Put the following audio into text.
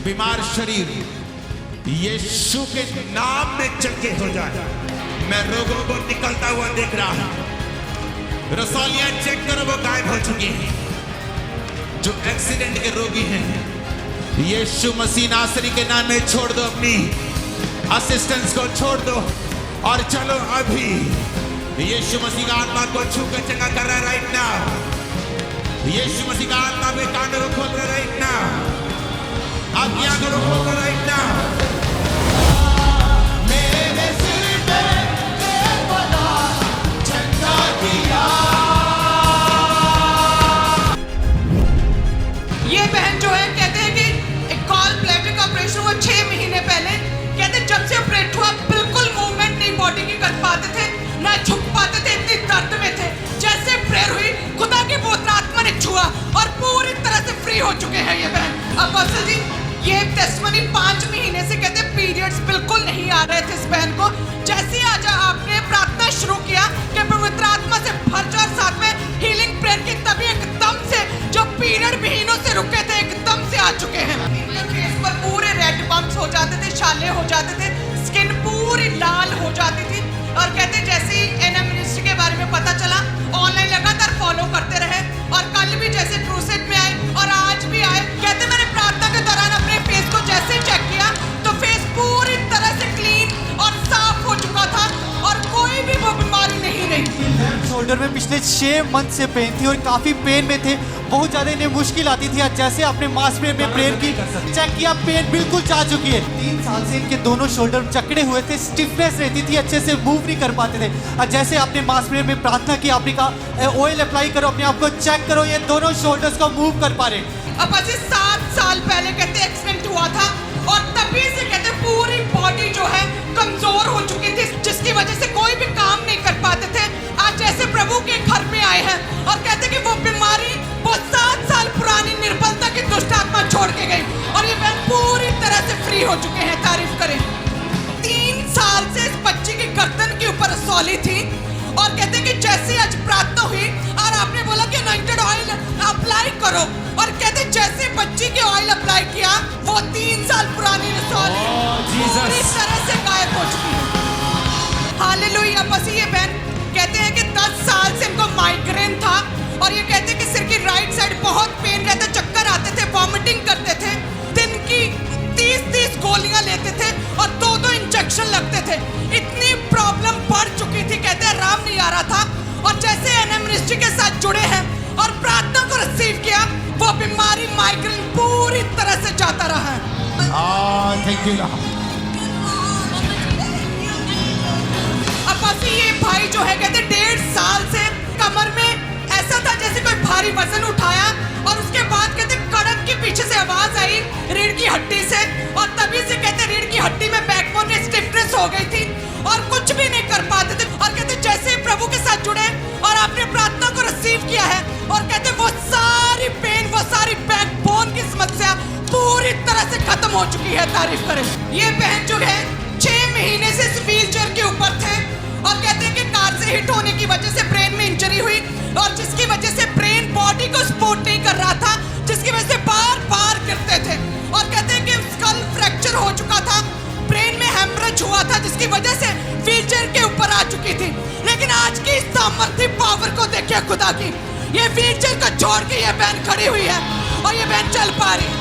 बीमार शरीर यीशु के नाम में चंगे हो जाए। मैं रोगों को निकलता हुआ देख रहा हूं। रसौलियां चेक करो, वो गायब हो चुकी हैं। जो एक्सीडेंट के रोगी हैं, यीशु मसीह नासरी के नाम में छोड़ दो, अपनी असिस्टेंस को छोड़ दो और चलो अभी यीशु मसीह का आत्मा को छू कर चंगा कर रहा है राइट नाउ। यीशु मसीह का आत्मा के कांटों को खोल रहा है राइट नाउ। आप यहाँ को खोल रहा है राइट नाउ। मेरे सिर पे तेल बना चंगा किया। ये बहन जो है कहते हैं कि एक गॉल ब्लैडर का ऑपरेशन हुआ 6 महीने पहले। कहते जब से ऑपरेट हुआ बिल्कुल मूवमेंट नहीं बॉडी की कर पाते थे, ना झुक पाते थे, इतनी दर्द में थे। जैसे प्रेयर हुई, खुदा की पवित्र आत्मा ने छुआ और पूरी तरह से फ्री हो चुके हैं ये बहन। अपोस्टल जी, ये टेस्टिमनी 5 महीने से कहते पीरियड्स बिल्कुल नहीं आ रहे थे इस बहन को। जैसे आज आपने प्रार्थना शुरू किया कि पवित्र आत्मा से भर जाओ, साथ में हीलिंग प्रेयर की, तभी एकदम से जो पीरियड महीनों से रुके थे एकदम से आ चुके हैं। इनके फेस पर पूरे रेड बम्प्स हो जाते थे, छाले हो जाते थे, स्किन पूरी लाल हो जाती थी। और कहते जैसे ही एनएम मिनिस्ट्री के बारे में पता चला, ऑनलाइन लगातार फॉलो करते रहे और कल भी जैसे क्रूसेड में आए और आज भी आए। कहते मैंने प्रार्थना के दौरान अपने फेस को जैसे चेक किया तो फेस पूरी तरह से क्लीन और साफ हो चुका था और कोई भी वो बीमारी नहीं रही थी। शोल्डर में पिछले 6 मंथ से पेन थी और काफी पेन में थे, बहुत ज्यादा इन्हें मुश्किल आती थी। जैसे आपने मास में प्रेयर की, चेक किया, पेन बिल्कुल जा चुकी है। 3 साल से इनके दोनों शोल्डर जकड़े हुए थे, स्टिफनेस रहती थी, अच्छे से मूव नहीं कर पाते थे। और जैसे आपने मास प्रेयर में प्रार्थना की, आपने कहा ऑयल अप्लाई करो, अपने आप को चेक करो, ये दोनों शोल्डर्स को मूव कर पा रहे। अब अभी 7 साल पहले कहते एक्सीडेंट हुआ था और तभी से कहते पूरी बॉडी जो है कमजोर हो चुकी थी, जिसकी वजह से कोई भी काम नहीं कर पाते थे। आज जैसे प्रभु के घर में आए हैं और कहते कि वो बीमारी वो 7 साल पुरानी निर्बलता की दुष्ट आत्मा छोड़ के गई और ये बहन पूरी तरह से फ्री हो चुके हैं। तारीफ करें। 3 साल से इस बच्ची की गर्दन के ऊपर रसौली थी और कहते कि जैसे आज प्रार्थना हुई और आपने बोला कि अनॉइंटेड ऑयल अप्लाई करो और कहते जैसे बच्ची के ऑयल अप्लाई किया, वो 3 साल पुरानी रसौली पूरी तरह से गायब हो चुकी है। हालेलुया। बस ये बहन कहते हैं कि 10 साल से इनको माइग्रेन था और ये कहते हैं कि सिर की राइट साइड बहुत पेन रहता, चक्कर आते थे, वॉमिटिंग करते थे, दिन की 30-30 गोलियां लेते थे और 2-2 इंजेक्शन लगते थे। इतनी प्रॉब्लम बढ़ चुकी थी, कहते हैं आराम नहीं आ रहा था। और जैसे एनएम मिनिस्ट्री के साथ जुड़े हैं और प्रार्थना को रिसीव किया, वो बीमारी माइग्रेन पूरी तरह से जाता रहा है। Thank you. अब ये भाई जो है कहते 1.5 साल से कमर में ऐसा था जैसे कोई भारी वजन उठाया और उसके बाद कहते कड़क के पीछे से आवाज आई रीढ़ की हड्डी से और तभी से कहते रीढ़ की हड्डी में बैकबोन में स्टिफनेस हो गई थी और कुछ भी नहीं कर पाते थे। और कहते जैसे प्रभु के साथ जुड़े और आपने प्रार्थना को रिसीव किया है और कहते वो सारी पेन, वो सारी बैकबोन की समस्या पूरी तरह से खत्म हो चुकी है। तारीफ करें। ये बहन जो है 6 महीने से इस व्हील चेयर के ऊपर थे और कहते हैं कि कार से हिट होने की वजह से ब्रेन में इंजरी हुई और जिसकी वजह से ब्रेन बॉडी को सपोर्ट नहीं कर रहा था, जिसकी वजह से बार बार गिरते थे और कहते हैं कि स्कल फ्रैक्चर हो चुका था, ब्रेन में हेमरेज हुआ था, जिसकी वजह से व्हीलचेयर के ऊपर आ चुकी थी। लेकिन आज की सामर्थ्य पावर को देखिए खुदा की, ये व्हीलचेयर को छोड़ के ये बहन खड़ी हुई है और ये बहन चल पा रही है।